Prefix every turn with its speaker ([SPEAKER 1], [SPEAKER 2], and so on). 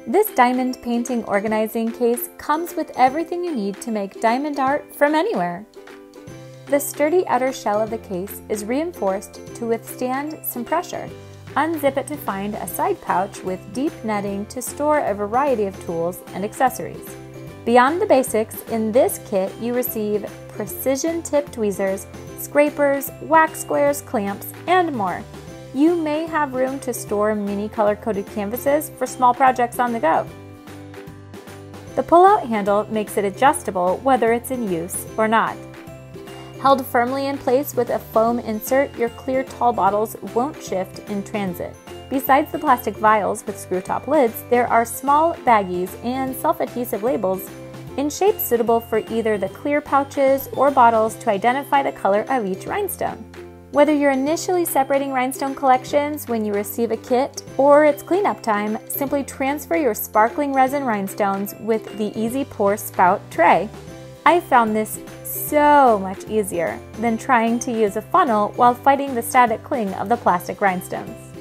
[SPEAKER 1] This diamond painting organizing case comes with everything you need to make diamond art from anywhere. The sturdy outer shell of the case is reinforced to withstand some pressure. Unzip it to find a side pouch with deep netting to store a variety of tools and accessories. Beyond the basics, in this kit you receive precision-tipped tweezers, scrapers, wax squares, clamps, and more. You may have room to store mini color-coded canvases for small projects on the go. The pull-out handle makes it adjustable whether it's in use or not. Held firmly in place with a foam insert, your clear tall bottles won't shift in transit. Besides the plastic vials with screw-top lids, there are small baggies and self-adhesive labels in shapes suitable for either the clear pouches or bottles to identify the color of each rhinestone. Whether you're initially separating rhinestone collections when you receive a kit or it's cleanup time, simply transfer your sparkling resin rhinestones with the Easy Pour spout tray. I found this so much easier than trying to use a funnel while fighting the static cling of the plastic rhinestones.